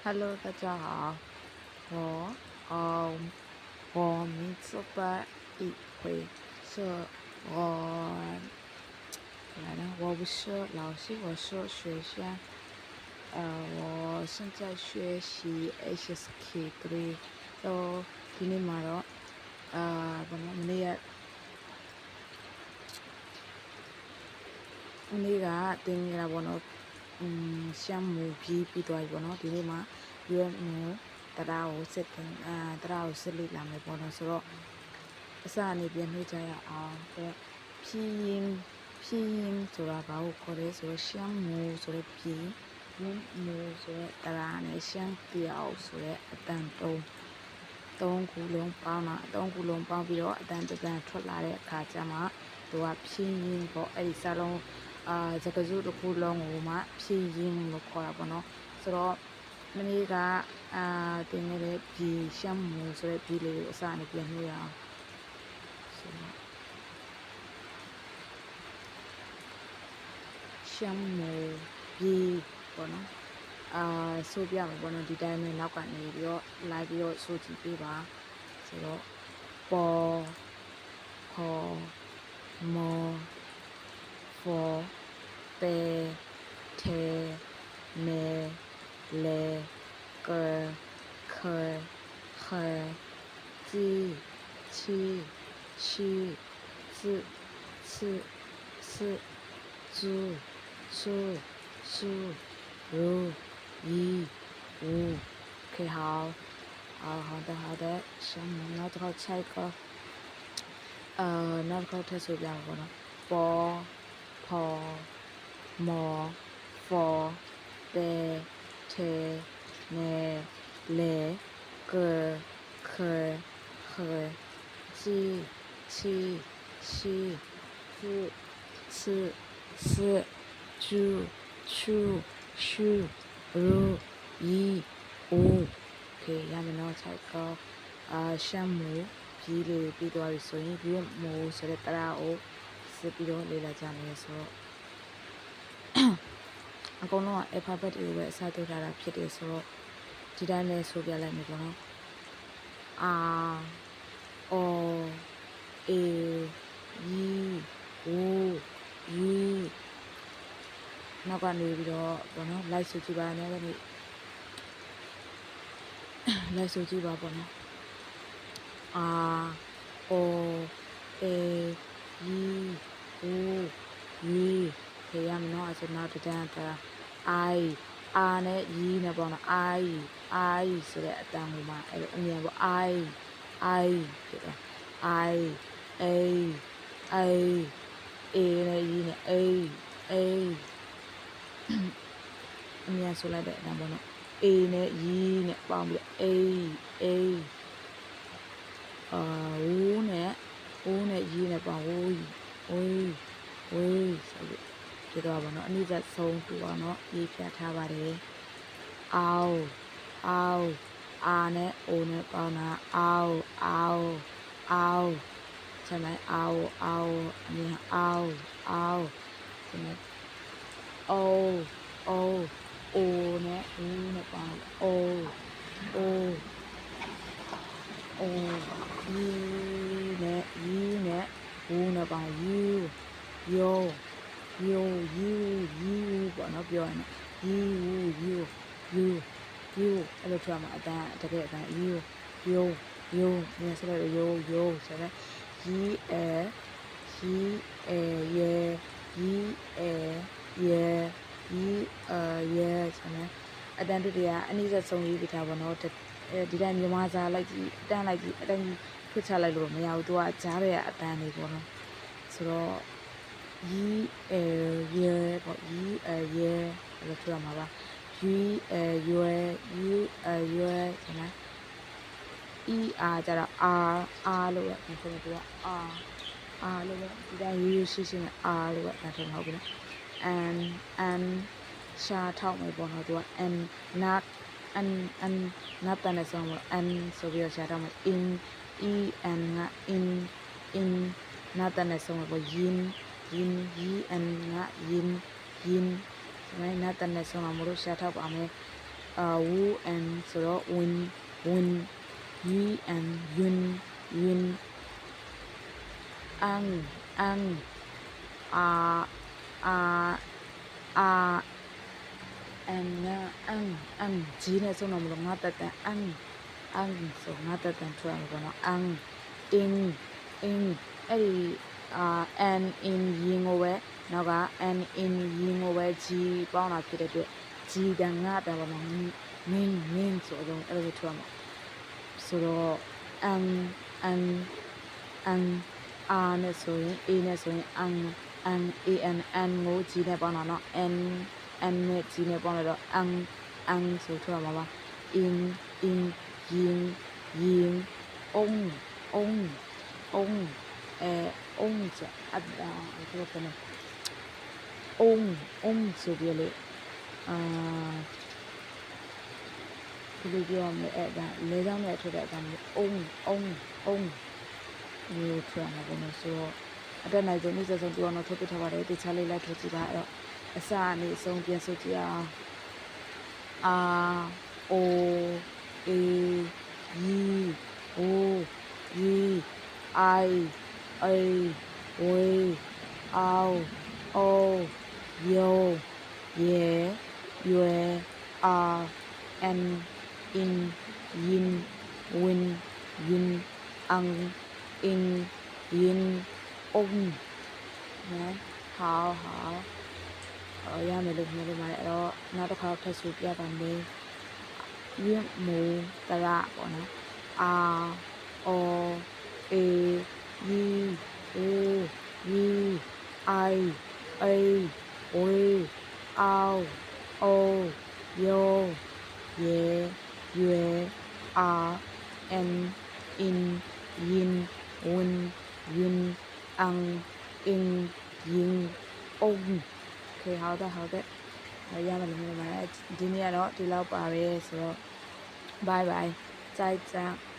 Hello，大家好，我我名字白一辉，是我不是老师，我是学生，我现在学习 HSK3，就今年嘛咯，ဘာလို့မနေ့ကတင်နေတာပေါ့နော်ရှမ်းမူပြီးသွားပြီပေါ့နော်ဒီနေ့မှာရွေးမူတရားကိုစစ်တင်တရားကိုစစ်လိလာမယ်ပေါ့နော်ဆိုတော့အစအနေပြန်နှိုးကြရအောင်တဲ့ဖြီးရင်ဆိုတာဘာကိုခေါ်လဲဆိုတော့ရှမ်းမူဆိုတဲ့ဖြီးရင်မူဆိုတဲ့တရားနဲ့ရှမ်းပြောက်ဆိုတဲ့အတန်သုံးခုလုံးပေါင်းပြီးတော့အတန်ထွက်လာတဲ့အခါကျမှသူကဖြီးရင်ပေါ့အဲ့ဒီစာလုံးစကားစုတစ်ခုလုံးကိုမှဖြည့်ရင်းလို့ခေါ်တာပေါ့နော်ဆိုတော့မနေ့ကတင်နေတဲ့ဒီရှမ်းမူဆိုတဲ့ဒီလေးကိုအစအနေပြန်နှိုးရအောင်ဆိုတော့ရှမ်းမူပြီးပေါ့နော်ဆိုပြမှာပေါ့နော်ဒီတိုင်းနဲ့နောက်ကနေပြီးတော့လိုက်ပြီးတော့ဆိုကြည့်ပေးပါဆိုတော့ပေါ်ခေါ်မောဖောပေထေနေလေကေခေခေជីချီရှိစစစဇူဆူဆူရူယီဝူခေဟော好的什么那这个菜个那个特殊表过了ပေါ်ဖောမောဖောပေထေနေလေကေခေခေជីချီရှိစစဂျူချူရှူရူယီအိုခေရမယ်နော်ဆိုင်ကောရှမ်းမူပြီးလေပြီးသွားပြီဆိုရင်ဒီမူဆိုတဲ့တရားကိုစစ်ပြီးတော့လေ့လာကြမယ်ဆိုတော့အကုန်လုံးက alphabet တွေကိုပဲအစားထိုးထားတာဖြစ်တယ်ဆိုတော့ဒီတိုင်းလဲဆိုပြလိုက်မယ်ပေါ့နော်အာအော်အေယီဝူယီနောက်ကနေပြီးတော့ပေါ့နော်လိုက်ဆိုကြည့်ပါနဲ့လည်းလိုက်ဆိုကြည့်ပါပေါ့နော်အာအော်အေယီဝူယီခေရမနော်အစနောက်တန်းတာအာနဲ့ယီနဲ့ပေါ့နော်I ဆိုတဲ့အတန်ကိုမှအဲ့လိုအမြန်ပေါ့I ဖြစ်တယ်I A နဲ့ယီနဲ့ A အမြန်ဆိုလိုက်တဲ့အတန်ပေါ့နော်A နဲ့ယီနဲ့ပေါင်းပြီးA ဝူးနဲ့ယီနဲ့ပေါင်းဝူးဆိုပြီးဖြစ်သွားပါတော့အနည်းဆက်ဆုံးတူအောင်เนาะရေးပြထားပါတယ်အော်အာနဲ့အိုနဲ့ပေါင်းတာအော်ဆက်လိုက်အော်အမြင်အော်ဆက်လိုက်အိုနဲ့ဦးနဲ့ပေါင်းအိုယူနဲ့ဦးနဲ့ပေါင်းယူပေါ့နော်ပြောရရင်ယူအဲ့လိုပြောမှာအတန်းတကယ်အတန်းယူမြင်စလိုက်ယူဆိုတော့ရေဆိုတော့အတန်းတူတရားအနည်းဆက်ဆုံးရေးပြထားပါတော့ဒီတိုင်းမြန်မာစာလိုက်ကြည့်အတန်းဖွင့်ချလိုက်လို့မရဘူးသူကကြားရတဲ့အတန်းလေးပေါ့နော်ဆိုတော့ရေပေါ့ရေအဲ့လိုပြောမှာပါရွယ်ဆိုတော့ကြတော့R လို့ပဲဒီလိုပြောR လို့ပဲဒီတိုင်းရိုးရှိနဲ့ R လို့ပဲဒါဆိုမဟုတ်ဘူးနော်and ရှာထောက်မယ်ပေါ့နော်သူက and not not တန်တဲ့ဆုံးပေါ့ and ဆိုပြီးတော့ရှာထောက်မယ် in and ငါ in not တန်တဲ့ဆုံးပေါ့yin and ငါ yin ဆိုရင် not တန်တဲ့ဆုံးမှာမလို့ရှာထောက်ပါမယ် wu and ဆိုတော့ win yi and yun ang ang ကြီးနဲ့ဆုံးတော့မလို့ငါတက်တန် ang ဆိုငါတက်တန်ထွက်ရပါတော့ ang in အဲ့ဒီ and in ရင်ကိုပဲနောက်က and in ရင်ကိုပဲကြီးပေါင်းတာဖြစ်တဲ့အတွက်ကြီးတန်ငါတက်ပါတော့မင်းဆိုတော့အဲ့လိုထွက်မှာဆိုတော့ ang r နဲ့ဆိုရင် a နဲ့ဆိုရင် ang an ကိုကြီးနဲ့ပေါင်းတာเนาะ n နဲ့ကြီးနဲ့ပေါင်းတော့ ang ဆိုထွက်မှာပါ in yin ong ဆိုအပ်တာဆိုတော့ ong ဆိုပြီးလေဒီလိုပြောရမယ်အဲ့ဒါလဲချောင်းနဲ့ထွက်တဲ့အကောင် ong ဒီထွက်မှာပေါ့နော်ဆိုတော့အတက်နိုင်ဆုံးနေ့ဆက်ဆုံးပြောအောင်ထုတ်ပြထားပါတယ်တခြားလေးလိုက်ထုတ်ကြည့်ပါအဲ့တော့အစအနေအဆုံးပြန်ဆုပ်ကြည့်အောင်o e yi o yi I a we ao o yo ye yue a an in yin win yun ang in yin ong နော်好ရမယ်လို့ပြောပါတယ်အဲ့တော့နောက်တစ်ခါထပ်ဆိုပြပါမယ်ရွတ်မူတရပေါ့နော်အာအော်အေyi o yi I a we ao o yo ye yue a an in yin win yun ang in yin ong โอเค好的ရမယ်လို့ပြောပါတယ်ဒီနေ့ကတော့ဒီလောက်ပါပဲဆိုတော့ bye bye 再见